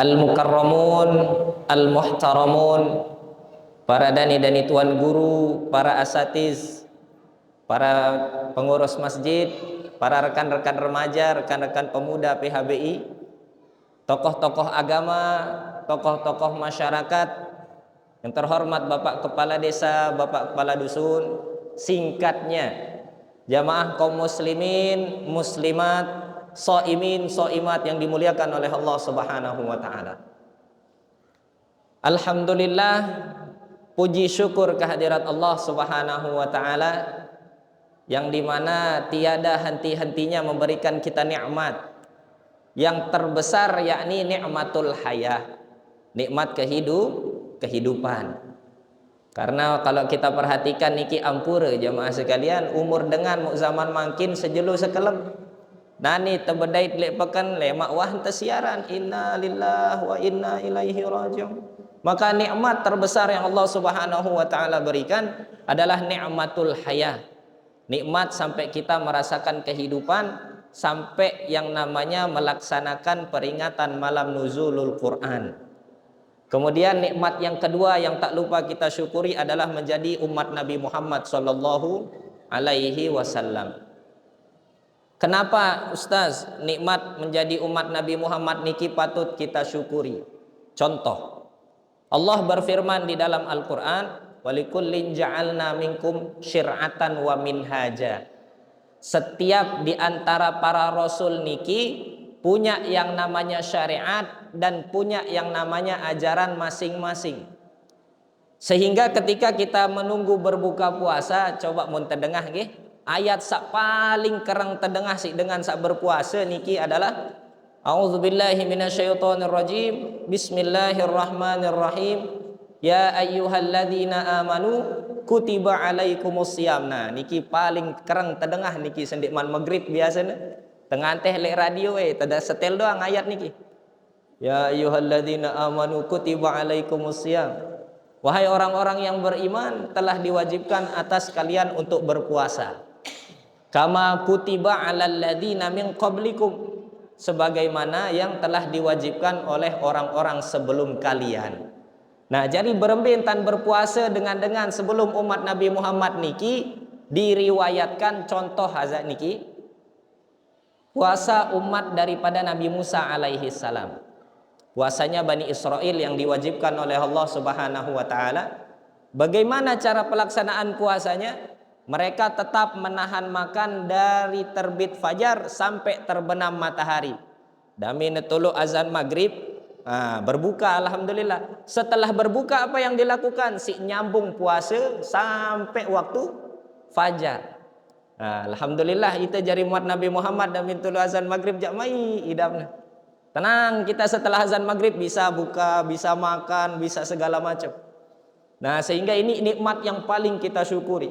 al-mukarramun, al-muhtaramun, para dani-dani tuan guru, para asatiz, para pengurus masjid, para rekan-rekan remaja, rekan-rekan pemuda PHBI, tokoh-tokoh agama, tokoh-tokoh masyarakat, yang terhormat Bapak Kepala Desa, Bapak Kepala Dusun, singkatnya jamaah kaum muslimin, muslimat, shaimin, shaimat yang dimuliakan oleh Allah Subhanahu wa taala. Alhamdulillah, puji syukur kehadirat Allah Subhanahu wa taala yang dimana tiada henti-hentinya memberikan kita nikmat yang terbesar, yakni nikmatul hayah, nikmat kehidupan. Karena kalau kita perhatikan niki ampura jamaah sekalian, umur dengan zaman makin sejelu sekelem nani tebedait lek pekan le makwah tesiaran, inna lillahi wa inna ilaihi rajiun. Maka nikmat terbesar yang Allah Subhanahu wa taala berikan adalah nikmatul hayah, nikmat sampai kita merasakan kehidupan, sampai yang namanya melaksanakan peringatan malam nuzulul Quran. Kemudian nikmat yang kedua yang tak lupa kita syukuri adalah menjadi umat Nabi Muhammad sallallahu alaihi wasallam. Kenapa Ustaz nikmat menjadi umat Nabi Muhammad niki patut kita syukuri? Contoh, Allah berfirman di dalam Al-Qur'an, walikullin ja'alna minkum syir'atan wa minhaja. Setiap di antara para rasul niki punya yang namanya syariat dan punya yang namanya ajaran masing-masing. Sehingga ketika kita menunggu berbuka puasa, coba mun terdengah nggih, ayat sak paling kereng terdengah sih dengan sak berpuasa niki adalah A'udzubillahi minasyaitonirrajim. Bismillahirrahmanirrahim. Ya ayyuhalladzina amanu kutiba alaikumusiyam. Nah, niki paling kereng terdengah niki sendikman maghrib biasanya. Tengah teh lek radio tada setel doang ayat niki. Ya ayyuhalladzina amanu kutiba alaikumusiyam. Wahai orang-orang yang beriman, telah diwajibkan atas kalian untuk berpuasa. Kama kutiba alal ladzina min qablikum, sebagaimana yang telah diwajibkan oleh orang-orang sebelum kalian. Nah, jadi berembentan berpuasa dengan sebelum umat Nabi Muhammad niki diriwayatkan contoh hazak niki puasa umat daripada Nabi Musa alaihi salam. Puasanya Bani Israel yang diwajibkan oleh Allah Subhanahu wa taala. Bagaimana cara pelaksanaan puasanya? Mereka tetap menahan makan dari terbit fajar sampai terbenam matahari. Dami netulu azan maghrib, berbuka alhamdulillah. Setelah berbuka apa yang dilakukan? Si nyambung puasa sampai waktu fajar. Alhamdulillah itu jari muat Nabi Muhammad dan netulu azan maghrib jak mai idamna. Tenang, kita setelah azan maghrib bisa buka, bisa makan, bisa segala macam. Nah, sehingga ini nikmat yang paling kita syukuri.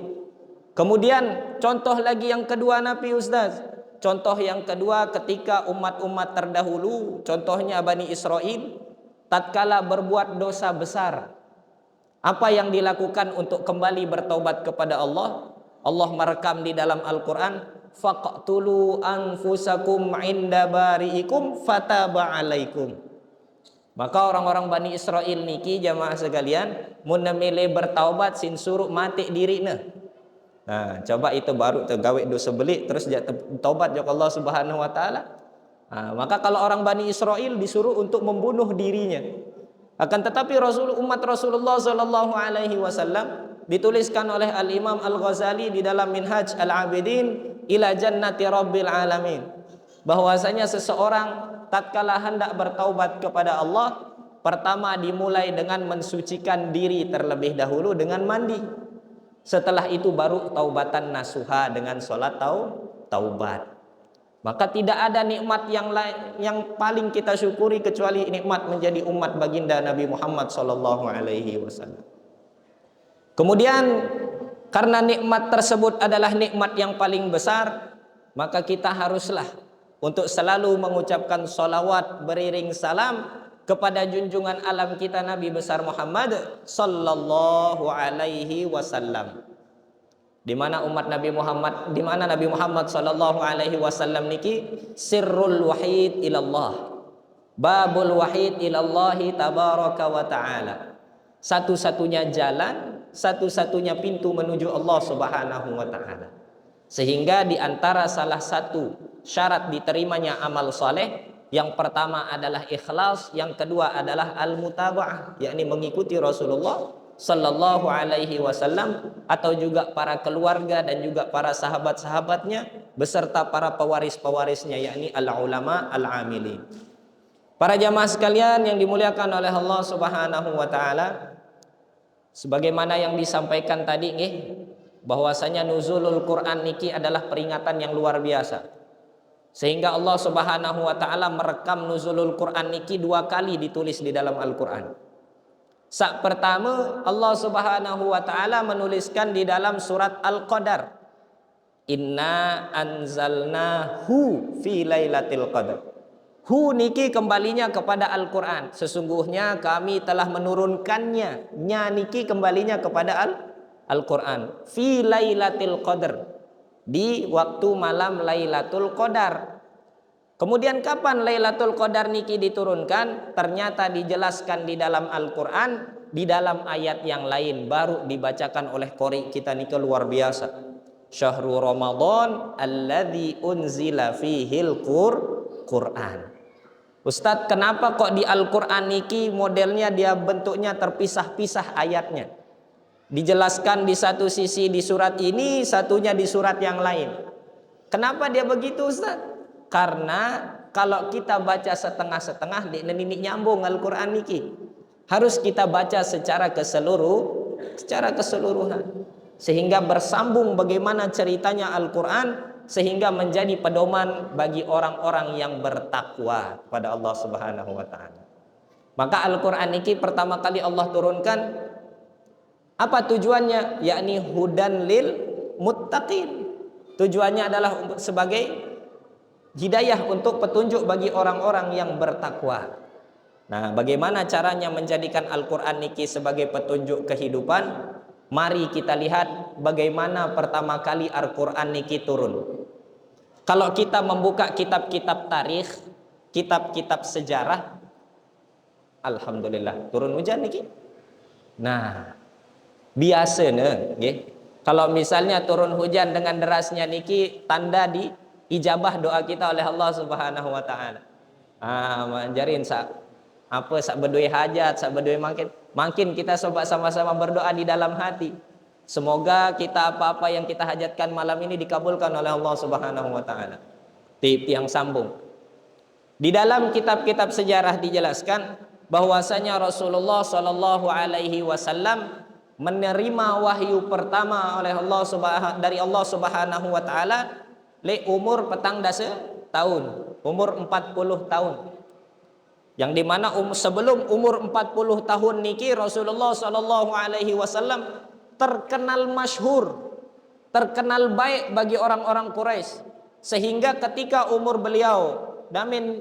Kemudian contoh lagi yang kedua Nabi Ustaz. Contoh yang kedua ketika umat-umat terdahulu, contohnya Bani Israel, tatkala berbuat dosa besar, apa yang dilakukan untuk kembali bertaubat kepada Allah? Allah merekam di dalam Al-Quran, faqtulu anfusakum inda bari'ikum fataba alaikum. Maka orang-orang Bani Israel niki jamaah sekalian mun memilih bertaubat sin suruh mati dirina. Nah, coba itu baru tergawe dosa belik terus dia taubat ya Allah Subhanahu wa taala. Maka kalau orang Bani Israel disuruh untuk membunuh dirinya. Akan tetapi umat Rasulullah sallallahu alaihi wasallam dituliskan oleh Al-Imam Al-Ghazali di dalam Minhaj Al-Abidin ila Jannati Rabbil Alamin, bahwasanya seseorang tatkala hendak bertaubat kepada Allah, pertama dimulai dengan mensucikan diri terlebih dahulu dengan mandi. Setelah itu baru taubatan nasuha dengan sholat taubat. Maka tidak ada nikmat yang lain yang paling kita syukuri kecuali nikmat menjadi umat baginda Nabi Muhammad sallallahu alaihi wasallam. Kemudian karena nikmat tersebut adalah nikmat yang paling besar, maka kita haruslah untuk selalu mengucapkan salawat beriring salam kepada junjungan alam kita Nabi besar Muhammad sallallahu alaihi wasallam. Di mana Nabi Muhammad sallallahu alaihi wasallam niki sirrul wahid ilallah, babul wahid ilallahi tabaraka wa ta'ala. Satu-satunya jalan, satu-satunya pintu menuju Allah Subhanahu wa ta'ala. Sehingga di antara salah satu syarat diterimanya amal saleh, yang pertama adalah ikhlas, yang kedua adalah al-mutaba'ah, yakni mengikuti Rasulullah sallallahu alaihi wasallam atau juga para keluarga dan juga para sahabat-sahabatnya beserta para pewaris-pewarisnya, yakni al-ulama al-amilin. Para jamaah sekalian yang dimuliakan oleh Allah Subhanahu wa taala, sebagaimana yang disampaikan tadi nggih, bahwasanya nuzulul Quran niki adalah peringatan yang luar biasa. Sehingga Allah Subhanahu wa taala merekam nuzulul Quran niki 2 kali ditulis di dalam Al-Qur'an. Sak pertama Allah Subhanahu wa taala menuliskan di dalam surat Al-Qadar. Inna anzalnahu fi lailatul qadar. Hu niki kembalinya kepada Al-Quran. Sesungguhnya kami telah menurunkannya. Nya niki kembalinya kepada Al-Quran. Fi lailatul qadar. Di waktu malam Lailatul Qadar. Kemudian kapan Lailatul Qadar niki diturunkan? Ternyata dijelaskan di dalam Al-Quran, di dalam ayat yang lain, baru dibacakan oleh qori kita niki luar biasa. Syahrul Ramadan alladzi unzila fihil Qur'an. Ustadz, kenapa kok di Al-Quran niki modelnya dia bentuknya terpisah-pisah ayatnya? Dijelaskan di satu sisi di surat ini, satunya di surat yang lain. Kenapa dia begitu, Ustaz? Karena kalau kita baca setengah-setengah, ini nyambung Al-Quran niki. Harus kita baca secara keseluruhan. Sehingga bersambung bagaimana ceritanya Al-Quran, sehingga menjadi pedoman bagi orang-orang yang bertakwa pada Allah Subhanahu wa taala. Maka Al-Quran niki pertama kali Allah turunkan, apa tujuannya? Yakni hudan lil muttaqin. Tujuannya adalah sebagai hidayah, untuk petunjuk bagi orang-orang yang bertakwa. Nah, bagaimana caranya menjadikan Al-Quran niki sebagai petunjuk kehidupan? Mari kita lihat bagaimana pertama kali Al-Quran niki turun. Kalau kita membuka kitab-kitab tarikh, kitab-kitab sejarah, alhamdulillah turun hujan niki. Nah, biasanya kalau misalnya turun hujan dengan derasnya niki tanda di ijabah doa kita oleh Allah Subhanahu wa taala. Manjarin sak berdua hajat, sak berdua makin kita coba sama-sama berdoa di dalam hati. Semoga kita apa-apa yang kita hajatkan malam ini dikabulkan oleh Allah Subhanahu wa taala. Tiang sambung. Di dalam kitab-kitab sejarah dijelaskan bahwasanya Rasulullah Shallallahu alaihi wasallam menerima wahyu pertama oleh dari Allah Subhanahu wa taala le umur petang dasa tahun, umur 40 tahun. Yang dimana sebelum umur 40 tahun niki Rasulullah Shallallahu alaihi wasallam terkenal masyhur, terkenal baik bagi orang-orang Quraisy, sehingga ketika umur beliau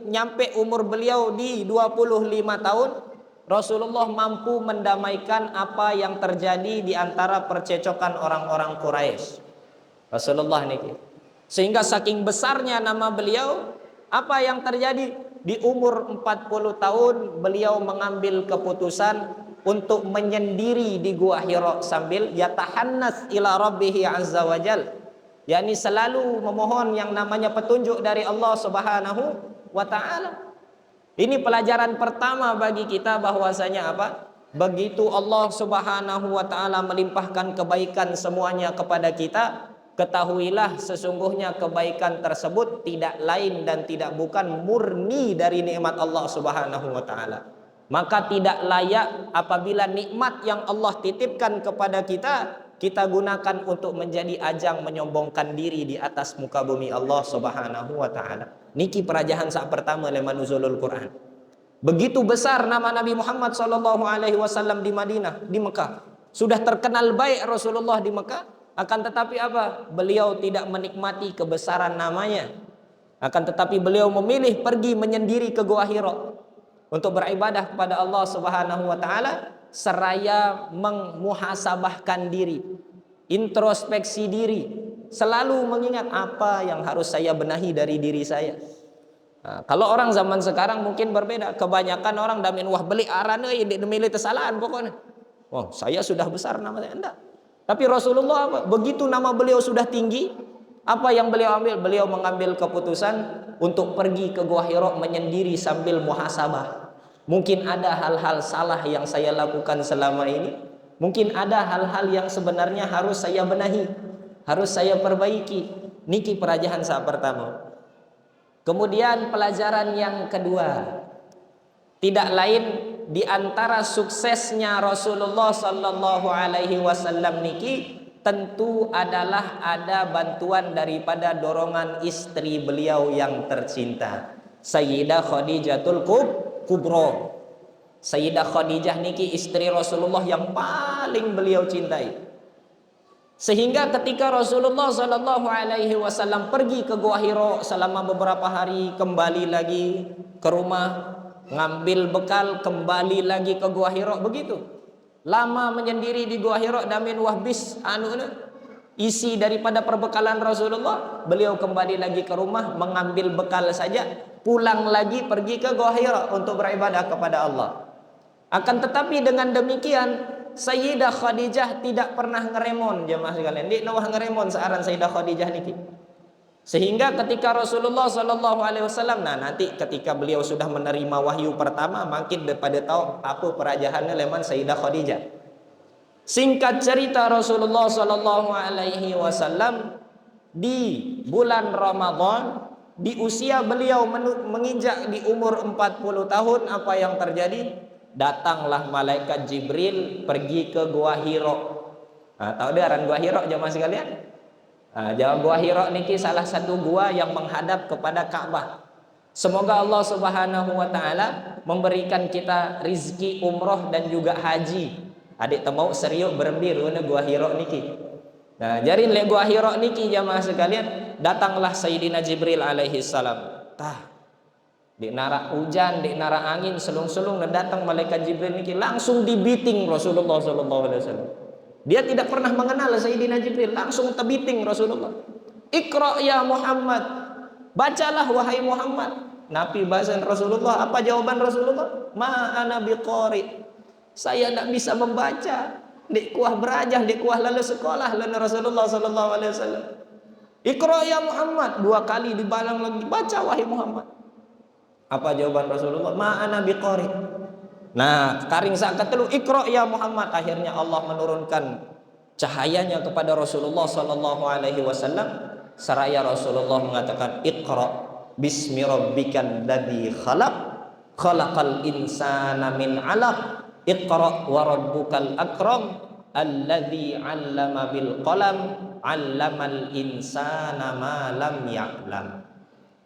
nyampe umur beliau di 25 tahun, Rasulullah mampu mendamaikan apa yang terjadi di antara percecokan orang-orang Quraisy. Rasulullah niki. Sehingga saking besarnya nama beliau, apa yang terjadi? Di umur 40 tahun beliau mengambil keputusan untuk menyendiri di Gua Hira sambil yatahannas ila rabbih azza wajal. yakni selalu memohon yang namanya petunjuk dari Allah Subhanahu wa taala. Ini pelajaran pertama bagi kita bahwasanya apa? Begitu Allah Subhanahu wa taala melimpahkan kebaikan semuanya kepada kita, ketahuilah sesungguhnya kebaikan tersebut tidak lain dan tidak bukan murni dari nikmat Allah Subhanahu wa taala. Maka tidak layak apabila nikmat yang Allah titipkan kepada kita gunakan untuk menjadi ajang menyombongkan diri di atas muka bumi Allah Subhanahu wa taala. Niki perajahan saat pertama lema nuzulul Quran. Begitu besar nama Nabi Muhammad sallallahu alaihi wasallam di Madinah, di Mekah. Sudah terkenal baik Rasulullah di Mekah, akan tetapi apa? Beliau tidak menikmati kebesaran namanya. Akan tetapi beliau memilih pergi menyendiri ke Gua Hira untuk beribadah kepada Allah Subhanahu wa taala seraya memuhasabahkan diri, introspeksi diri, selalu mengingat apa yang harus saya benahi dari diri saya. Nah, kalau orang zaman sekarang mungkin berbeda. Kebanyakan orang damin wah beli aran euy demi kesalahan pokoknya. Oh, saya sudah besar nama saya enggak. Tapi Rasulullah apa? Begitu nama beliau sudah tinggi, apa yang beliau ambil? Beliau mengambil keputusan untuk pergi ke Gua Hira menyendiri sambil muhasabah. Mungkin ada hal-hal salah yang saya lakukan selama ini. Mungkin ada hal-hal yang sebenarnya harus saya benahi, harus saya perbaiki. Niki pelajaran saat pertama. Kemudian pelajaran yang kedua, tidak lain di antara suksesnya Rasulullah sallallahu alaihi wasallam niki tentu adalah ada bantuan daripada dorongan istri beliau yang tercinta, Sayyidah Khadijatul Kubra. Sayyidah Khadijah niki istri Rasulullah yang paling beliau cintai. Sehingga ketika Rasulullah sallallahu alaihi wasallam pergi ke Gua Hira selama beberapa hari, kembali lagi ke rumah, ngambil bekal, kembali lagi ke Gua Hira, begitu. Lama menyendiri di Gua Hira damin wahbis isi daripada perbekalan Rasulullah, beliau kembali lagi ke rumah mengambil bekal saja, pulang lagi pergi ke Gua Hira untuk beribadah kepada Allah. Akan tetapi dengan demikian Sayyidah Khadijah tidak pernah ngeremon jemaah sekalian. Dik nawah ngeremon searan Sayyidah Khadijah niki. Sehingga ketika Rasulullah sallallahu alaihi wasallam, nah nanti ketika beliau sudah menerima wahyu pertama, makin daripada tahu apa perajaannya leman Sayyidah Khadijah. Singkat cerita, Rasulullah sallallahu alaihi wasallam di bulan Ramadan, di usia beliau menginjak di umur 40 tahun, apa yang terjadi? Datanglah malaikat Jibril pergi ke Gua Hira. Nah, tahu dia aran Gua Hira jemaah sekalian? Nah, Gua Hira niki salah satu gua yang menghadap kepada Ka'bah. Semoga Allah Subhanahu wa taala memberikan kita rizki umroh dan juga haji. Adik temau serius berembir una Gua Hira niki. Nah, jarin le Gua Hira niki jemaah sekalian, datanglah Sayyidina Jibril alaihi salam. Di nara hujan, di nara angin, selung-selung dan datang malaikat Jibril niki langsung dibiting Rasulullah sallallahu alaihi wasallam. Dia tidak pernah mengenal Sayyidina Jibril, langsung tebiting Rasulullah. Iqra ya Muhammad. Bacalah wahai Muhammad. Nabi bahasa Rasulullah, apa jawaban Rasulullah? Ma ana biqari. Saya tidak bisa membaca. Dek kuah berajah, dek kuah lalu sekolah lana Rasulullah sallallahu alaihi wasallam. Iqra ya Muhammad, 2 kali dibalang lagi, baca wahai Muhammad. Apa jawaban Rasulullah? Ma'ana biqari. Nah, karing saat ketelu Iqra ya Muhammad. Akhirnya Allah menurunkan cahayanya kepada Rasulullah sallallahu alaihi wasallam. Seraya Rasulullah mengatakan Iqra bismi rabbikal ladzi khalaq khalaqal insana min 'alaq Iqra wa rabbukal akram alladzi 'allama bil qalam 'allamal insana ma lam ya'lam.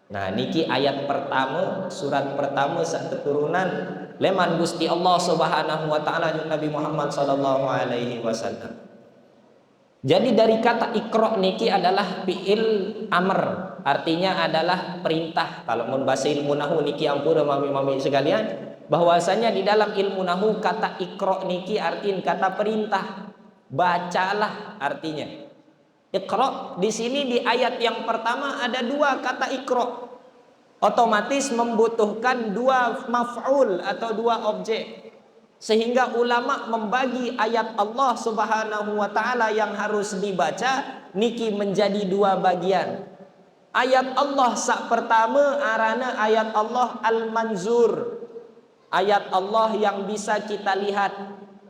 Nah niki ayat pertama, surat pertama saat keturunan leman Gusti Allah Subhanahu wa taala Nabi Muhammad sallallahu alaihi wasallam. Jadi dari kata Iqra niki adalah fi'il amr, artinya adalah perintah. Kalau mun bahasa ilmu nahwu niki ampura mami-mami sekalian, bahwasanya di dalam ilmu nahwu kata Iqra niki artiin kata perintah. Bacalah artinya. Iqra di sini di ayat yang pertama ada 2 kata Iqra. Otomatis membutuhkan 2 maf'ul atau 2 objek. Sehingga ulama membagi ayat Allah Subhanahu wa taala yang harus dibaca niki menjadi 2 bagian. Ayat Allah sak pertama arana ayat Allah al-manzur. Ayat Allah yang bisa kita lihat.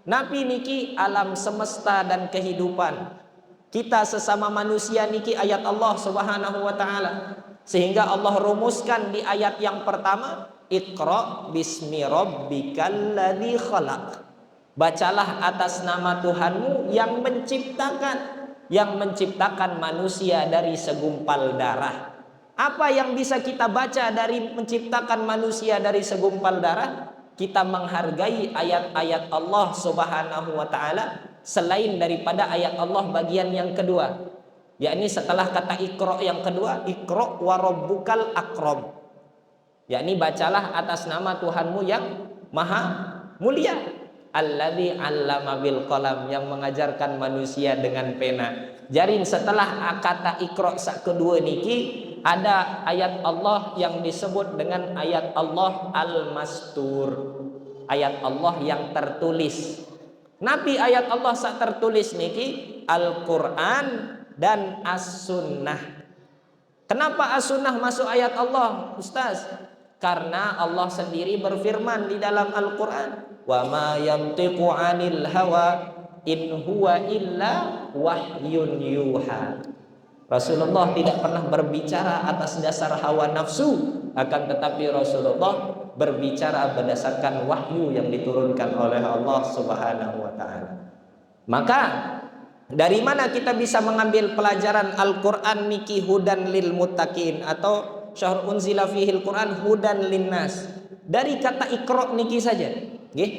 Nabi niki alam semesta dan kehidupan. Kita sesama manusia niki ayat Allah Subhanahu wa taala. Sehingga Allah rumuskan di ayat yang pertama, Iqra bismi rabbikal ladzi khalaq. Bacalah atas nama Tuhanmu yang menciptakan manusia dari segumpal darah. Apa yang bisa kita baca dari menciptakan manusia dari segumpal darah? Kita menghargai ayat-ayat Allah Subhanahu wa taala selain daripada ayat Allah bagian yang kedua, yakni setelah kata Iqra yang kedua, Iqra wa rabbukal akram, yakni bacalah atas nama Tuhanmu yang maha mulia, alladzi 'allama bil qalam, yang mengajarkan manusia dengan pena. Jarin setelah kata Iqra sak kedua niki ada ayat Allah yang disebut dengan ayat Allah al-mastur, ayat Allah yang tertulis. Nabi ayat Allah sak tertulis niki Al-Quran dan As-Sunnah. Kenapa As-Sunnah masuk ayat Allah, Ustaz? Karena Allah sendiri berfirman di dalam Al-Quran, wa ma yantiqu 'anil hawa in huwa illa wahyun yuha. Rasulullah tidak pernah berbicara atas dasar hawa nafsu, akan tetapi Rasulullah berbicara berdasarkan wahyu yang diturunkan oleh Allah Subhanahu wa taala. Maka dari mana kita bisa mengambil pelajaran Al-Qur'an niki hudan lil muttaqin atau syahr unzila fihil Qur'an hudan linnas? Dari kata iqra niki saja, nggih.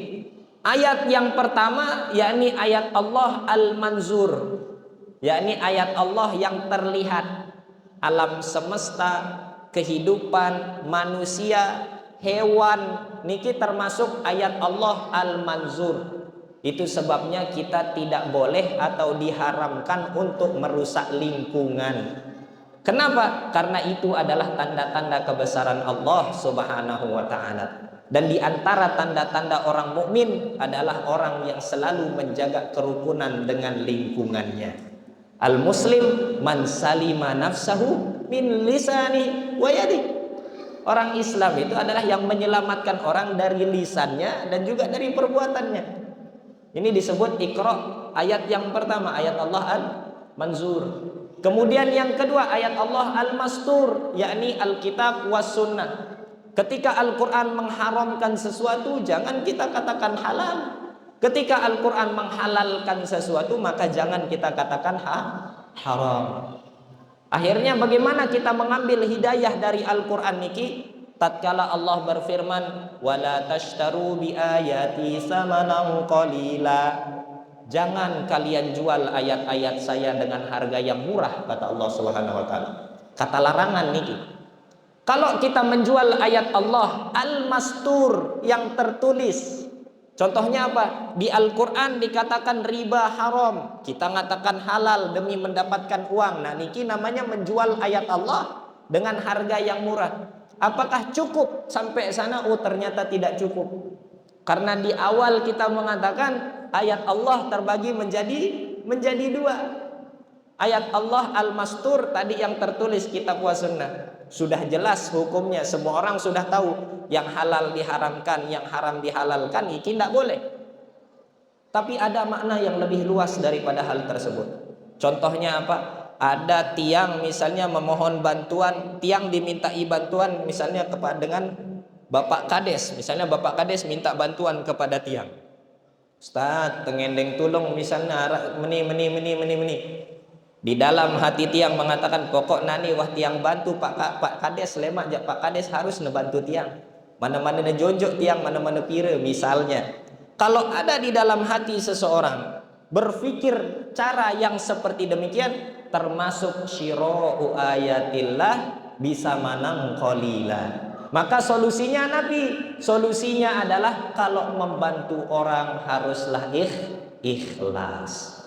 Ayat yang pertama yakni ayat Allah al-manzur, yakni ayat Allah yang terlihat. Alam semesta, kehidupan, manusia, hewan niki termasuk ayat Allah al-manzur. Itu sebabnya kita tidak boleh atau diharamkan untuk merusak lingkungan. Kenapa? Karena itu adalah tanda-tanda kebesaran Allah Subhanahu wa taala. Dan di antara tanda-tanda orang mukmin adalah orang yang selalu menjaga kerukunan dengan lingkungannya. Al-muslim man salima nafsahu min lisani wa yadi. Orang Islam itu adalah yang menyelamatkan orang dari lisannya dan juga dari perbuatannya. Ini disebut Iqra, ayat yang pertama, ayat Allah al-manzur. Kemudian yang kedua ayat Allah al-mastur, yakni Alkitab was sunnah. Ketika Al-Quran mengharamkan sesuatu, jangan kita katakan halal. Ketika Al-Quran menghalalkan sesuatu, maka jangan kita katakan haram. Akhirnya bagaimana kita mengambil hidayah dari Al-Quran niki? Tatkala Allah berfirman, wala tashtaru bi ayati samanan qalila. Jangan kalian jual ayat-ayat saya dengan harga yang murah, kata Allah Subhanahu wa taala. Kata larangan niki. Kalau kita menjual ayat Allah al-mastur yang tertulis, contohnya apa? Di Al-Quran dikatakan riba haram, kita mengatakan halal demi mendapatkan uang. Nah niki namanya menjual ayat Allah dengan harga yang murah. Apakah cukup sampai sana? Oh ternyata tidak cukup. Karena di awal kita mengatakan ayat Allah terbagi menjadi dua. Ayat Allah al-mastur tadi yang tertulis kitab wa sunnah. Sudah jelas hukumnya, semua orang sudah tahu yang halal diharamkan, yang haram dihalalkan, ini tidak boleh. Tapi ada makna yang lebih luas daripada hal tersebut. Contohnya apa? Ada tiang misalnya memohon bantuan, tiang dimintai bantuan misalnya dengan Bapak Kades. Misalnya Bapak Kades minta bantuan kepada tiang. Ustaz, tengendeng tulung misalnya meni. Di dalam hati tiang mengatakan pokok nani wah tiang bantu Pak Kades lemak jak Pak Kades harus nebantu tiang. Mana-mana nejonjok tiang, mana-mana pira misalnya. Kalau ada di dalam hati seseorang berpikir cara yang seperti demikian, termasuk syira'u ayatillah bisa manang qalila. Maka solusinya Nabi, solusinya adalah kalau membantu orang haruslah ikhlas.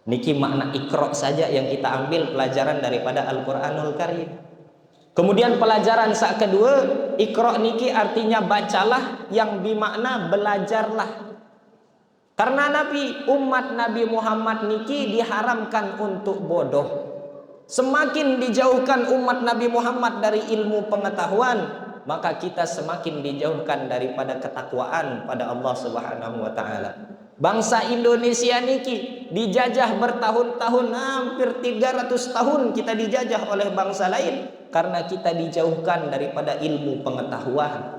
Niki makna Iqra saja yang kita ambil pelajaran daripada Al-Quranul Karim. Kemudian pelajaran saat kedua, Iqra niki artinya bacalah, yang bermakna belajarlah. Karena umat Nabi Muhammad niki diharamkan untuk bodoh. Semakin dijauhkan umat Nabi Muhammad dari ilmu pengetahuan, maka kita semakin dijauhkan daripada ketakwaan pada Allah Subhanahu wa taala. Bangsa Indonesia niki dijajah bertahun-tahun, hampir 300 tahun kita dijajah oleh bangsa lain karena kita dijauhkan daripada ilmu pengetahuan.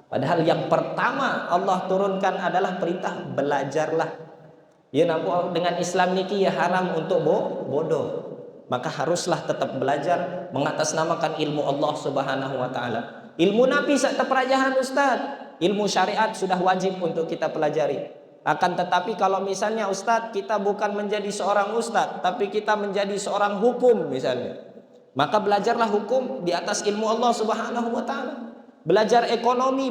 Padahal yang pertama Allah turunkan adalah perintah belajarlah. Ya nampu dengan Islam niki ya haram untuk bodoh. Maka haruslah tetap belajar mengatasnamakan ilmu Allah Subhanahu wa taala. Ilmu Nabi sak teperajahan Ustaz. Ilmu syariat sudah wajib untuk kita pelajari. Akan tetapi kalau misalnya Ustadz kita bukan menjadi seorang Ustadz, tapi kita menjadi seorang hukum misalnya, maka belajarlah hukum di atas ilmu Allah Subhanahu wa taala. Belajar ekonomi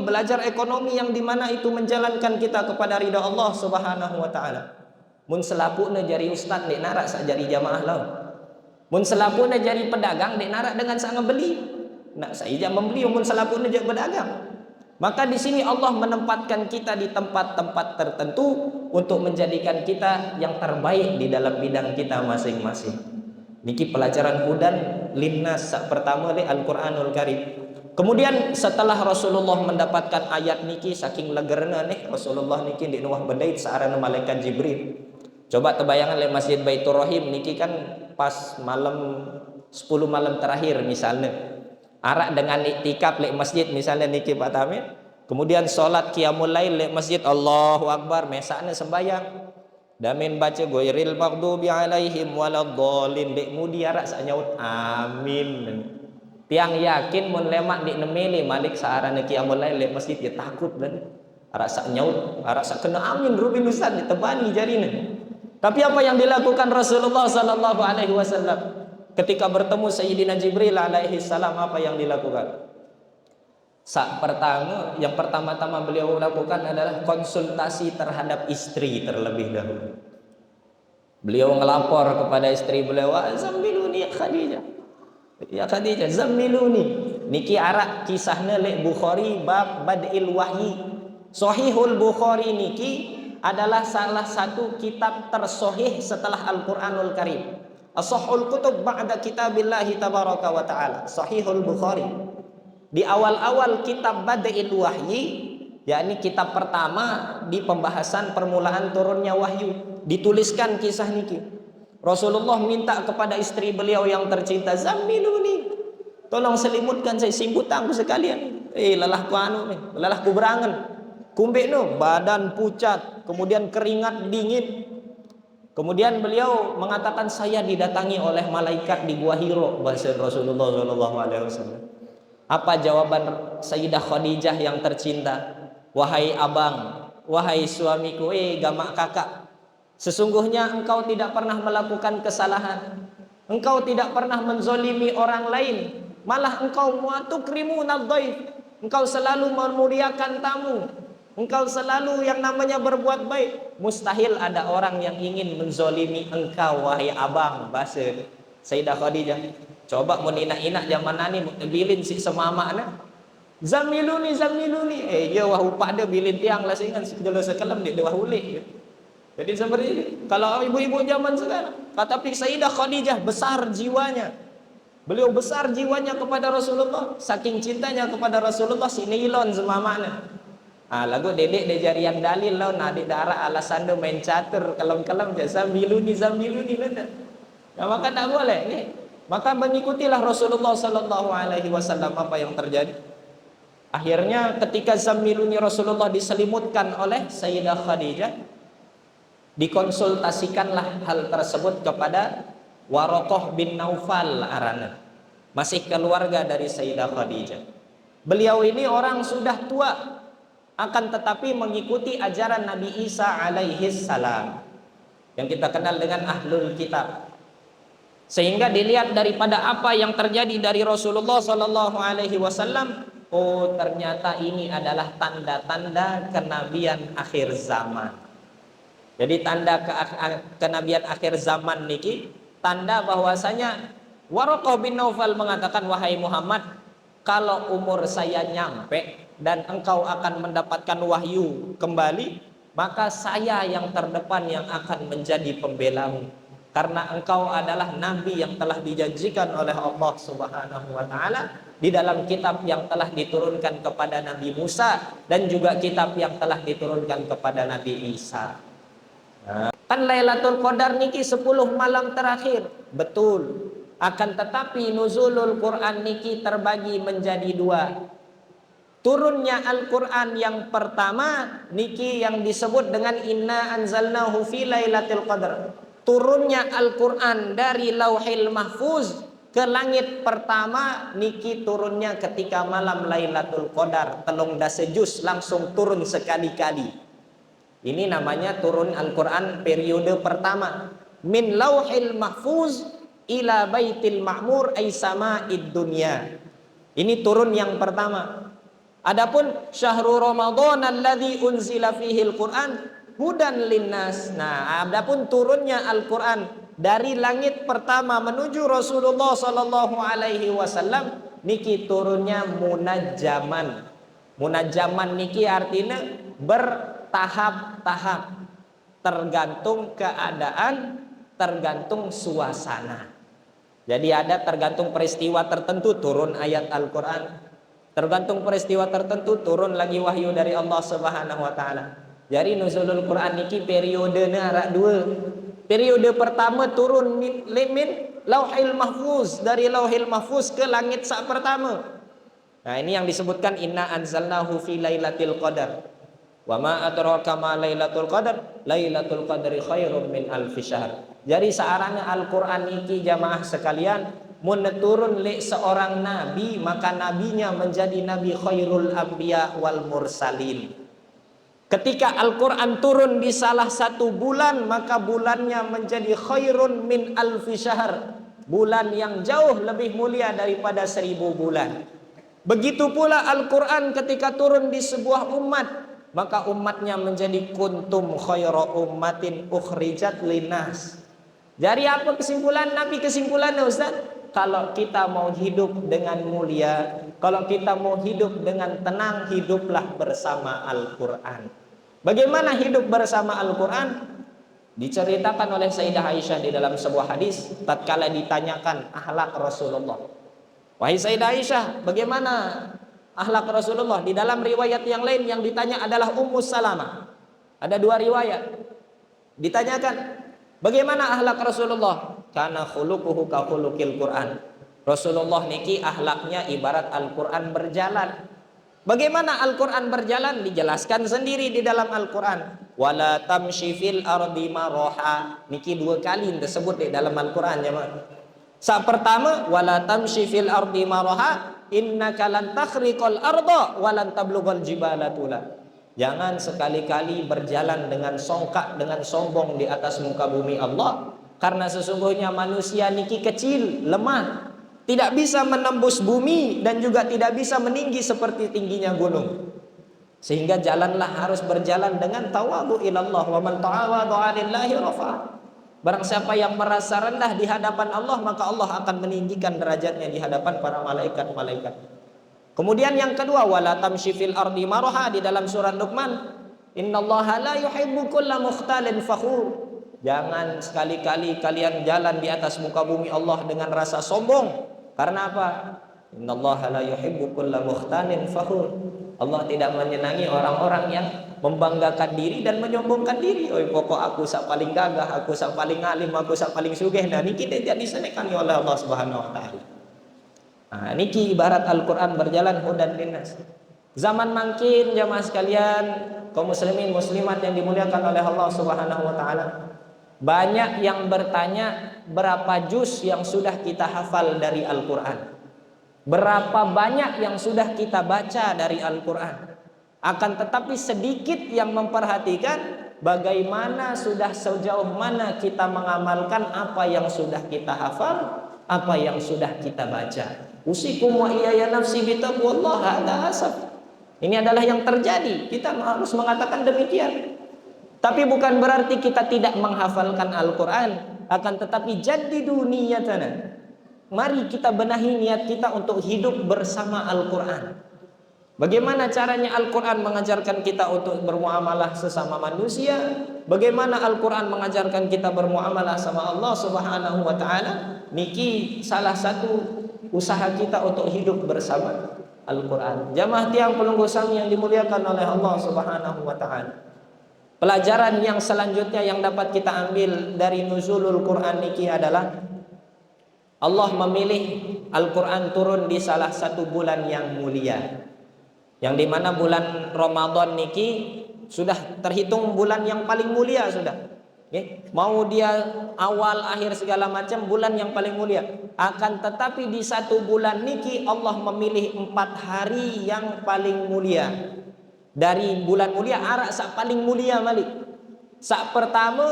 yang dimana itu menjalankan kita kepada ridha Allah Subhanahu wa taala. Mun selapukna jari Ustadz nek narak sak jari jamaah laun. Mun selapuna jadi pedagang dek narak dengan sang beli. Nak saya jangan membeli mun selapuna jadi pedagang. Maka di sini Allah menempatkan kita di tempat-tempat tertentu untuk menjadikan kita yang terbaik di dalam bidang kita masing-masing. Niki pelajaran hudan linnas pertama di Al-Qur'anul Karim. Kemudian setelah Rasulullah mendapatkan ayat niki saking legerna nih Rasulullah niki di nuwah bedait saarana malaikat Jibril. Coba terbayangan le Masjid Baitur Rahim niki kan pas malam 10 malam terakhir misalnya. Arak dengan iktikaf lek masjid misalnya niki Pak Tamir, kemudian sholat qiyamul lail lek masjid Allahu Akbar, mesakna sembayang damin baca ghairil maghdubi alaihim waladdallin dek mudi arak sak nyaut amin. Tiang yakin mun lemak dik nemeli malik saarana qiyamul lail lek masjid ya takut dan arak sak nyaut, arak sak kena amin rubin ustaz ditebani jarina. Tapi apa yang dilakukan Rasulullah sallallahu alaihi wasallam? Ketika bertemu Sayyidina Jibril alaihi salam, apa yang dilakukan? Yang pertama-tama beliau lakukan adalah konsultasi terhadap istri terlebih dahulu. Beliau ngelapor kepada istri beliau, "Zammiluni ya Khadijah." Ya Khadijah, zammiluni. Niki arak kisahnya lek Bukhari bab Badil Wahyi. Sahihul Bukhari niki adalah salah satu kitab tersohih setelah Al-Qur'anul Karim. Ashahul kutub ba'da kitabillahi tabaraka wa ta'ala. Sahihul Bukhari. Di awal-awal kitab Badil Wahyi, yakni kitab pertama di pembahasan permulaan turunnya wahyu, dituliskan kisah niki. Rasulullah minta kepada istri beliau yang tercinta, "Zammiluni." Tolong selimutkan saya, simbutangku sekalian. Lelahku anu nih, lelahku berangan. Kumbek no, badan pucat, kemudian keringat dingin. Kemudian beliau mengatakan, "Saya didatangi oleh malaikat di Gua Hiro," bahasa Rasulullah SAW. Apa jawaban Sayyidah Khadijah yang tercinta? "Wahai abang, wahai suamiku, gamak kakak, sesungguhnya engkau tidak pernah melakukan kesalahan. Engkau tidak pernah menzolimi orang lain. Malah engkau mu'tukrimunad dhaif. Engkau selalu memuliakan tamu. Engkau selalu yang namanya berbuat baik. Mustahil ada orang yang ingin menzolimi engkau, wahai abang," bahasa Sayyidah Khadijah. Coba mau inak-inak zaman nani bilin si semama na. "Zammiluni, zammiluni." Ya wah upak dia bilin tiang lah singan segala sekelam dia wah ulik. Jadi seperti ini. Kalau ibu-ibu zaman sekarang, tapi Sayyidah Khadijah besar jiwanya. Beliau besar jiwanya kepada Rasulullah, saking cintanya kepada Rasulullah sinilon semamana. Lagu dedek de jarian dalil lawan adik darah alasan do main catur kelam-kelam jasa miluni zamiluni lenda. Nah, maka tak boleh nih. Maka mengikutilah Rasulullah sallallahu alaihi wasallam apa yang terjadi. Akhirnya ketika zamiluni Rasulullah diselimutkan oleh Sayyidah Khadijah, dikonsultasikanlah hal tersebut kepada Waraqah bin Naufal arana, masih keluarga dari Sayyidah Khadijah. Beliau ini orang sudah tua, akan tetapi mengikuti ajaran Nabi Isa alaihi salam yang kita kenal dengan ahlul kitab. Sehingga dilihat daripada apa yang terjadi dari Rasulullah sallallahu alaihi wasallam, oh ternyata ini adalah tanda-tanda kenabian akhir zaman. Jadi tanda kenabian akhir zaman niki tanda bahwasanya Waraqah bin Naufal mengatakan, "Wahai Muhammad, kalau umur saya nyampe dan engkau akan mendapatkan wahyu kembali, maka saya yang terdepan yang akan menjadi pembelamu, karena engkau adalah nabi yang telah dijanjikan oleh Allah Subhanahu wa taala di dalam kitab yang telah diturunkan kepada Nabi Musa dan juga kitab yang telah diturunkan kepada Nabi Isa." Kan Lailatul Qadar niki 10 malam terakhir, betul. Akan tetapi nuzulul Quran niki terbagi menjadi 2. Turunnya Al-Quran yang pertama niki yang disebut dengan inna anzalnahu fi lailatul qadar. Turunnya Al-Quran dari Lauhil Mahfuz ke langit pertama niki turunnya ketika malam Lailatul Qadar, telung dasa juz langsung turun sekali-kali. Ini namanya turun Al-Quran periode pertama. Min Lauhil Mahfuz ila Baitil Ma'mur ay sama'id dunya. Ini turun yang pertama. Adapun syahrul Ramadan alladzi unzila fihi al-Qur'an hudan linnas. Nah, adapun turunnya Al-Qur'an dari langit pertama menuju Rasulullah sallallahu alaihi wasallam niki turunnya munajjaman. Munajjaman niki artinya bertahap-tahap, tergantung keadaan, tergantung suasana. Jadi ada tergantung peristiwa tertentu turun ayat Al-Quran, tergantung peristiwa tertentu turun lagi wahyu dari Allah Subhanahu wa taala. Jadi nuzulul Quran niki periodenya ada dua. Periode pertama turun min Lauhil Mahfuz, dari Lauhil Mahfuz ke langit sak pertama. Nah, ini yang disebutkan inna anzalnahu fi lailatul qadar. Wa ma adraka ma lailatul qadar? Lailatul qadri khairum min alfi syahr. Jadi searahnya Al-Qur'an iki jamaah sekalian mun turun li seorang nabi, maka nabinya menjadi nabi khairul anbiya wal mursalin. Ketika Al-Quran turun di salah satu bulan, maka bulannya menjadi khairun min alfi syahr, bulan yang jauh lebih mulia daripada 1000 bulan. Begitu pula Al-Quran ketika turun di sebuah umat, maka umatnya menjadi kuntum khairu ummatin ukhrijat linnas. Jadi apa kesimpulan Nabi? Kesimpulannya Ustaz, kalau kita mau hidup dengan mulia, kalau kita mau hidup dengan tenang, hiduplah bersama Al-Quran. Bagaimana hidup bersama Al-Quran? Diceritakan oleh Sayyidah Aisyah di dalam sebuah hadis, tatkala ditanyakan akhlak Rasulullah. Wahai Sayyidah Aisyah, bagaimana akhlak Rasulullah? Di dalam riwayat yang lain yang ditanya adalah Ummu Salamah. Ada dua riwayat. Ditanyakan, bagaimana akhlak Rasulullah? Kana khuluquhu ka khuluqil Quran. Rasulullah niki akhlaknya ibarat Al-Quran berjalan. Bagaimana Al-Quran berjalan? Dijelaskan sendiri di dalam Al-Quran. Wala tamshi fil ardi maroha. Niki dua kali disebut di dalam Al-Quran ya, saat pertama, wala tamshi fil ardi maroha, innaka lan takhriqal arda walan tablughal jibala tula. Jangan sekali-kali berjalan dengan songkak, dengan sombong di atas muka bumi Allah, karena sesungguhnya manusia niki kecil, lemah, tidak bisa menembus bumi dan juga tidak bisa meninggi seperti tingginya gunung. Sehingga jalanlah harus berjalan dengan tawadhu ilallah, wa man ta'awadhu 'alallahi rafa'. Barang siapa yang merasa rendah di hadapan Allah, maka Allah akan meninggikan derajatnya di hadapan para malaikat-malaikat. Kemudian yang kedua, wala tamshi fil ardi maraha, di dalam surat Luqman, innallaha la yuhibbu kulla mukhtalin fakhur. Jangan sekali-kali kalian jalan di atas muka bumi Allah dengan rasa sombong. Karena apa? Innallaha la yuhibbu kulla mukhtalin fakhur. Allah tidak menyenangi orang-orang yang membanggakan diri dan menyombongkan diri. Oh, pokok aku sak paling gagah, aku sak paling alim, aku sak paling sugih. Nah, niki tidak disenengi oleh Allah Subhanahu wa taala. Nah, niki ibarat Al-Qur'an berjalan hudan linnas. Zaman mangkin jamaah sekalian, kaum muslimin muslimat yang dimuliakan oleh Allah Subhanahu wa taala. Banyak yang bertanya berapa juz yang sudah kita hafal dari Al-Qur'an. Berapa banyak yang sudah kita baca dari Al-Quran. Akan tetapi sedikit yang memperhatikan bagaimana sudah sejauh mana kita mengamalkan apa yang sudah kita hafal, apa yang sudah kita baca. Usikum wa iyaya nafsi bitaqwallah, hada asab. Ini adalah yang terjadi. Kita harus mengatakan demikian. Tapi bukan berarti kita tidak menghafalkan Al-Quran. Akan tetapi jaddidu niyatana. Mari kita benahi niat kita untuk hidup bersama Al-Quran. Bagaimana caranya Al-Quran mengajarkan kita untuk bermuamalah sesama manusia? Bagaimana Al-Quran mengajarkan kita bermuamalah sama Allah Subhanahu wa ta'ala? Niki salah satu usaha kita untuk hidup bersama Al-Quran. Jamaah tiang pelunggu sami yang dimuliakan oleh Allah Subhanahu wa ta'ala. Pelajaran yang selanjutnya yang dapat kita ambil dari nuzulul Quran niki adalah Allah memilih Al-Quran turun di salah satu bulan yang mulia, yang dimana bulan Ramadan niki sudah terhitung bulan yang paling mulia sudah. Mau dia awal akhir segala macam, bulan yang paling mulia. Akan tetapi di satu bulan niki Allah memilih 4 hari yang paling mulia. Dari bulan mulia arak sak paling mulia malik.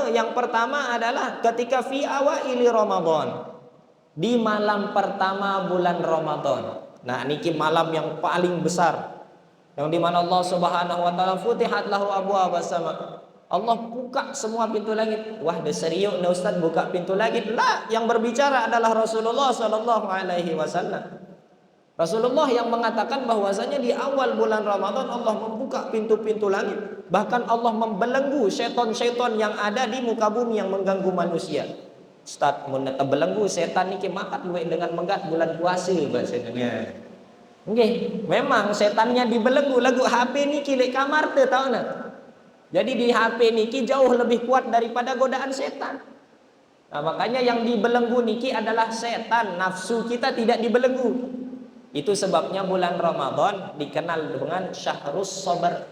Yang pertama adalah ketika fi awaili Ramadan. Di malam pertama bulan Ramadan. Nah, niki malam yang paling besar, yang dimana Allah Subhanahu wa ta'ala futihat lahu abwaabas sama. Allah buka semua pintu langit. Wah, serius nih Ustaz buka pintu langit. Lah, yang berbicara adalah Rasulullah sallallahu alaihi wasallam. Rasulullah yang mengatakan bahwasanya di awal bulan Ramadan Allah membuka pintu-pintu langit. Bahkan Allah membelenggu setan-setan yang ada di muka bumi yang mengganggu manusia. Ustaz, mun belenggu setan niki makat luwih dengan menggat bulan puasa bahasanya. Nggih, memang setannya dibelenggu lagu HP niki lek kamar teu tauna. Jadi di HP niki jauh lebih kuat daripada godaan setan. Nah, makanya yang dibelenggu niki adalah setan, nafsu kita tidak dibelenggu. Itu sebabnya bulan Ramadan dikenal dengan syahrus sabar,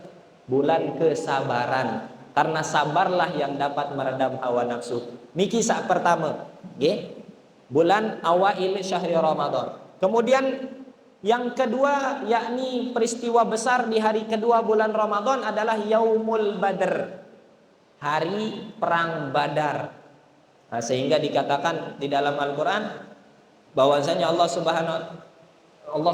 bulan kesabaran. Karena sabarlah yang dapat meredam hawa nafsu. Niki sak pertama, nggih. Bulan awail syahri Ramadan. Kemudian yang kedua, yakni peristiwa besar di hari kedua bulan Ramadan adalah Yaumul Badr, hari perang Badar. Nah, sehingga dikatakan di dalam Al-Quran bahwasanya Allah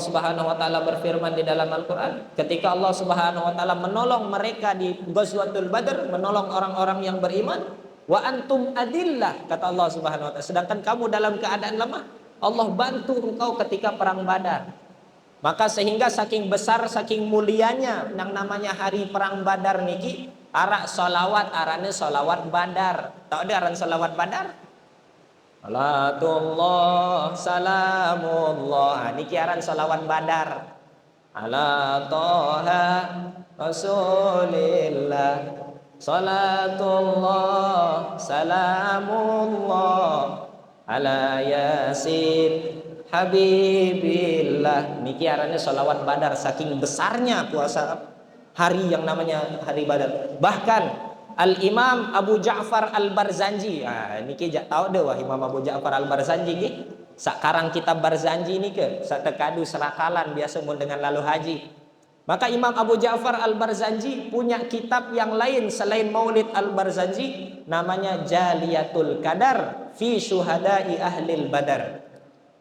Subhanahu wa taala berfirman di dalam Al-Quran, ketika Allah Subhanahu wa taala menolong mereka di Ghazwatul Badr, menolong orang-orang yang beriman, wa antum adillah, kata Allah Subhanahu wa taala, sedangkan kamu dalam keadaan lemah, Allah bantu engkau ketika perang Badar. Maka sehingga saking besar, saking mulianya yang namanya hari perang Badar niki, arak solawat arane solawat Badar. Tahu ada aran solawat Badar? Salatullah salamullah, niki aran solawat Badar. Ala toha rasulillah, salatullah salamullah, ala yasin Habibillah. Niki arane sholawat Badar, saking besarnya puasa hari yang namanya hari Badar. Bahkan Al-Imam Abu Ja'far Al-Barzanji, niki tahu deh wah Imam Abu Ja'far Al-Barzanji niki. Sakarang kitab Barzanji niki satekadu serakalan biasa mun dengan lalu haji. Maka Imam Abu Ja'far Al-Barzanji punya kitab yang lain selain Maulid Al-Barzanji, namanya Jaliyatul Qadar fi Syuhada'i Ahlil Badar.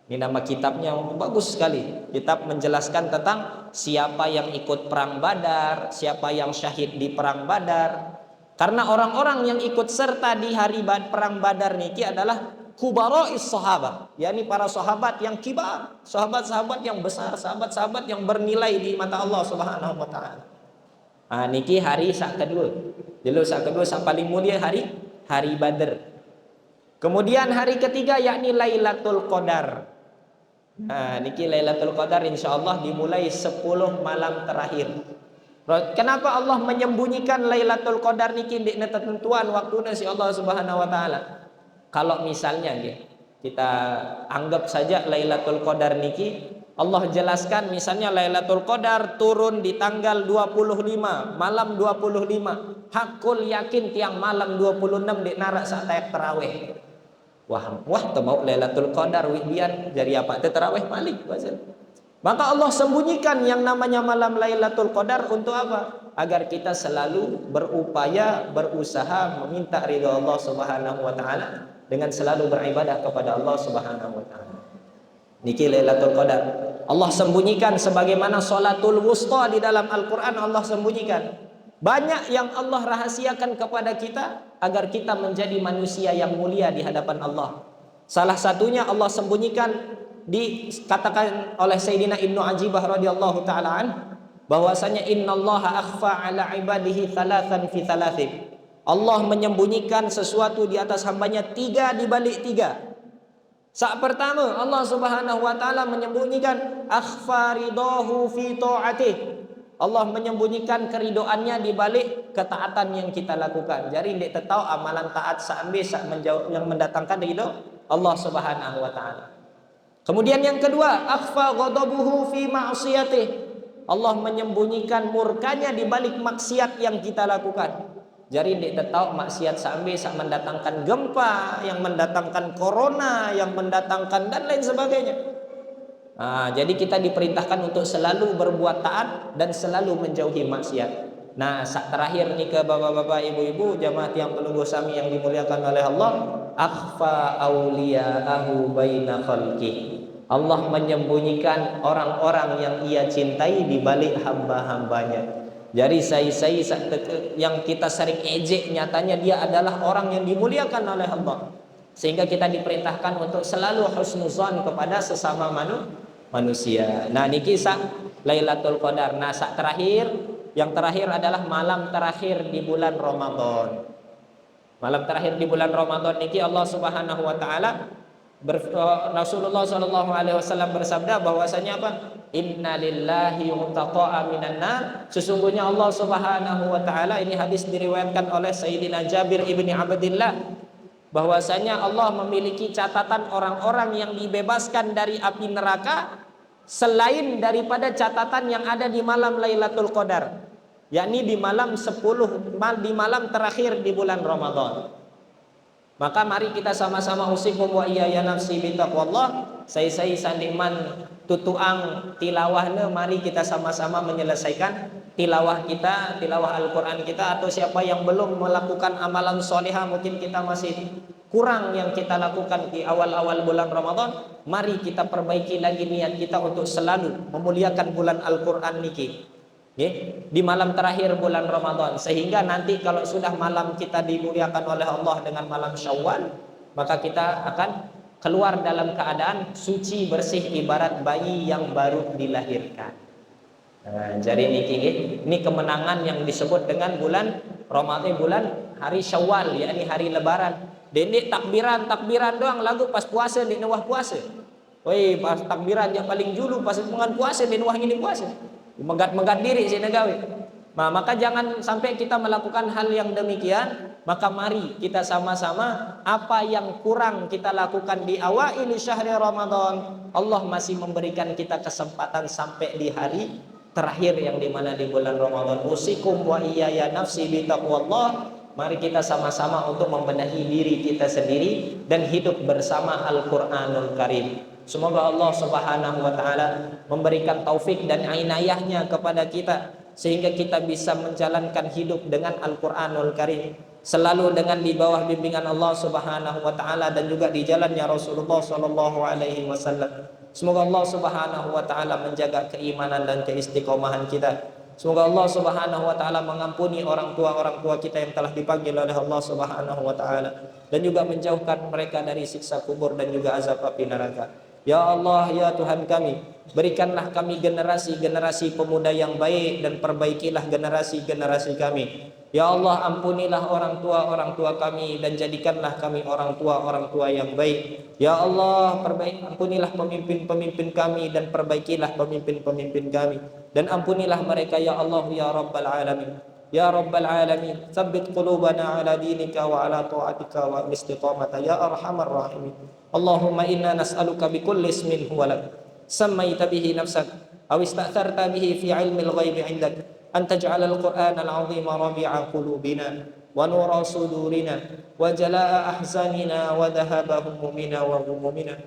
Ini nama kitabnya bagus sekali. Kitab menjelaskan tentang siapa yang ikut perang Badar, siapa yang syahid di perang Badar. Karena orang-orang yang ikut serta di hari perang Badar niki adalah kubaro'is sahabat, yakni para sahabat yang kibar, sahabat-sahabat yang besar, sahabat-sahabat yang bernilai di mata Allah Subhanahu wa taala. Niki hari sak kedua. Dulu sak kedua sak paling mulia hari Badar. Kemudian hari ketiga yakni Lailatul Qadar. Niki Lailatul Qadar insyaallah dimulai 10 malam terakhir. Kenapa Allah menyembunyikan Lailatul Qadar niki ndek ketentuan waktuna si Allah Subhanahu wa taala? Kalau misalnya kita anggap saja Lailatul Qadar niki Allah jelaskan misalnya Lailatul Qadar turun di tanggal 25, malam 25. Hakul yakin tiang malam 26 dek narak saat tarawih. Wah mau Lailatul Qadar widian jadi apa teh tarawih malik bahasa. Maka Allah sembunyikan yang namanya malam Lailatul Qadar untuk apa? Agar kita selalu berupaya, berusaha meminta ridha Allah Subhanahu wa taala dengan selalu beribadah kepada Allah Subhanahu wa taala. Niki Lailatul Qadar. Allah sembunyikan sebagaimana sholatul wusta di dalam Al-Qur'an Allah sembunyikan. Banyak yang Allah rahasiakan kepada kita agar kita menjadi manusia yang mulia di hadapan Allah. Salah satunya Allah sembunyikan dikatakan oleh Sayyidina Ibnu Ajibah radhiyallahu taala an bahwasanya innallaha akhfa ala ibadihi thalathan fi thalathin. Allah menyembunyikan sesuatu di atas hambanya 3 di balik 3. Saat pertama Allah Subhanahu wa taala menyembunyikan akhfa ridahu fi ta'atih. Allah menyembunyikan keridoannya di balik ketaatan yang kita lakukan. Jadi tidak tahu amalan taat sampai yang mendatangkan ridho Allah Subhanahu wa taala. Kemudian yang kedua, akhfa ghadabuhu fi ma'siyatih. Allah menyembunyikan murkanya di balik maksiat yang kita lakukan. Jadi tidak tahu maksiat sampai mendatangkan gempa, yang mendatangkan corona, yang mendatangkan dan lain sebagainya. Jadi kita diperintahkan untuk selalu berbuat taat dan selalu menjauhi maksiat. Nah, terakhir nih ke bapak-bapak, ibu-ibu, jamaah yang penunggu sami yang dimuliakan oleh Allah, akhfa auliya'ahu baina khalqih. Allah menyembunyikan orang-orang yang ia cintai di balik hamba-hambanya. Jadi sai-sai yang kita sering ejek, nyatanya dia adalah orang yang dimuliakan oleh Allah. Sehingga kita diperintahkan untuk selalu husnuzon kepada sesama manusia. Nah, ini kisah Lailatul Qadar. Nah, yang terakhir adalah malam terakhir di bulan Ramadan. Malam terakhir di bulan Ramadan niki Allah Subhanahu wa taala Rasulullah sallallahu alaihi wasallam bersabda bahwasanya apa? Inna lillahi utaqa'a minan nar. Sesungguhnya Allah Subhanahu wa taala, ini hadis diriwayatkan oleh Sayyidina Jabir ibni Abdillah, bahwasanya Allah memiliki catatan orang-orang yang dibebaskan dari api neraka selain daripada catatan yang ada di malam Lailatul Qadar, yakni di malam terakhir di bulan Ramadan. Maka mari kita sama-sama usikum wa iyaya nafsi bitaqwallah. Saya sandiman tutuang tilawahnya, mari kita sama-sama menyelesaikan tilawah kita, tilawah Al-Quran kita. Atau siapa yang belum melakukan amalan solehah, mungkin kita masih kurang yang kita lakukan di awal-awal bulan Ramadan, mari kita perbaiki lagi niat kita untuk selalu memuliakan bulan Al-Quran niki di malam terakhir bulan Ramadan, sehingga nanti kalau sudah malam kita dimuliakan oleh Allah dengan malam Syawal, maka kita akan keluar dalam keadaan suci bersih ibarat bayi yang baru dilahirkan. Nah, jadi ini kemenangan yang disebut dengan bulan Ramadan, bulan hari Syawal, yakni hari Lebaran. Dendek takbiran doang lagu pas puasa di nawah puasa. Woi, pas takbiran yang paling dulu pas pengan puasa di nawah ini puasa. Megat diri si negawi. Nah, maka jangan sampai kita melakukan hal yang demikian. Maka mari kita sama-sama, apa yang kurang kita lakukan di awal syahri Ramadan, Allah masih memberikan kita kesempatan sampai di hari terakhir yang dimana di bulan Ramadan. Usikum wa iyaya nafsi bitaqwallah. Mari kita sama-sama untuk membenahi diri kita sendiri dan hidup bersama Al-Quranul Karim. Semoga Allah Subhanahu wa taala memberikan taufik dan inayahnya kepada kita sehingga kita bisa menjalankan hidup dengan Al-Quranul Karim, selalu dengan di bawah bimbingan Allah Subhanahu wa taala dan juga di jalannya Rasulullah sallallahu alaihi wasallam. Semoga Allah Subhanahu wa taala menjaga keimanan dan keistiqomahan kita. Semoga Allah Subhanahu wa taala mengampuni orang tua kita yang telah dipanggil oleh Allah Subhanahu wa taala dan juga menjauhkan mereka dari siksa kubur dan juga azab api neraka. Ya Allah, ya Tuhan kami, berikanlah kami generasi pemuda yang baik dan perbaikilah generasi kami. Ya Allah, ampunilah orang tua kami dan jadikanlah kami orang tua yang baik. Ya Allah, ampunilah pemimpin kami dan perbaikilah pemimpin kami. Dan ampunilah mereka ya Allah ya Rabbal Alamin. Ya Rabbal Alamin, tsabbit qulubana ala dinika wa ala ta'atika wa istiqamata ya arhamar rahimin. Allahumma inna nas'aluka bikulli ismin huwa lak sammaita bihi nafsak aw ista'tharta bihi fi 'ilmil ghaibi 'indak an taj'alal qur'anal 'azima rabi'a qulubina wa nura sudurina wa jalaa'a ahzanina wa dhahaba humumina wa ghumumina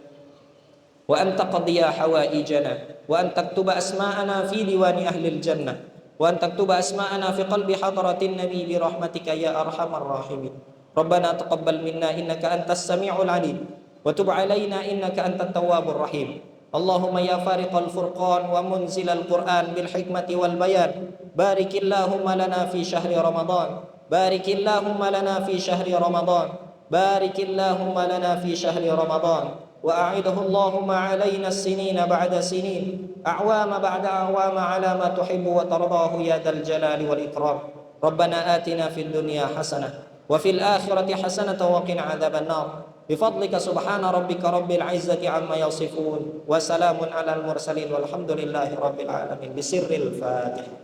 wa an taqdiya hawaijana wa an taktuba asma'ana fi diwani ahlil jannah wa an taktuba asma'ana fi qalbi hadratin nabi bi rahmatika ya arhamar rahimin. Rabbana taqabbal minna innaka antas sami'ul 'alim wa tub 'alaina innaka antat tawwabur rahim. Allahumma ya fariqal furqan wa munzilal Qur'an bil hikmati wal bayan, barikillahumma lana fi syahri Ramadan, barikillahumma lana fi syahri Ramadan, barikillahumma lana fi syahri Ramadan, wa a'idhu Allahumma 'alaina as-sinina ba'da sinin, a'wama ba'da a'wama 'ala ma tuhibbu wa tardahu ya dzal jalali wal ikram. Rabbana atina fid dunya hasanah wa fil akhirati hasanah wa qina 'adzaban nar. Bifadlika subhana rabbika rabbil izzati amma yasifun wa salamun alal mursalin walhamdulillahi rabbil alamin. Bisirril Fatihah.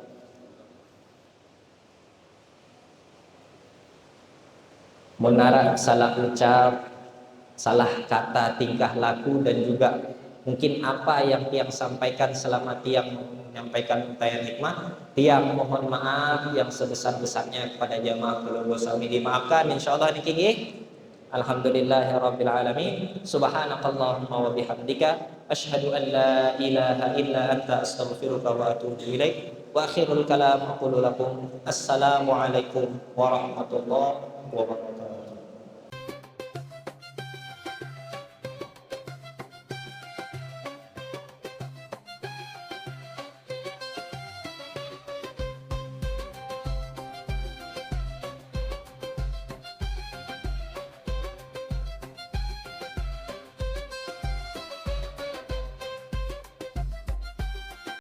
Menara salah ucap, salah kata, tingkah laku dan juga mungkin apa yang tiang sampaikan selama tiang menyampaikan utayan hikmah, tiang mohon maaf yang sebesar-besarnya kepada jamaah keluarga sami, dimaafkan insyaallah niki. Alhamdulillahirabbil alamin. Subhanakallahumma wa bihamdika asyhadu an la ilaha illa anta astaghfiruka wa atubu ilaik. Wa akhirul kalam aqulu lakum assalamu alaikum warahmatullahi wabarakatuh.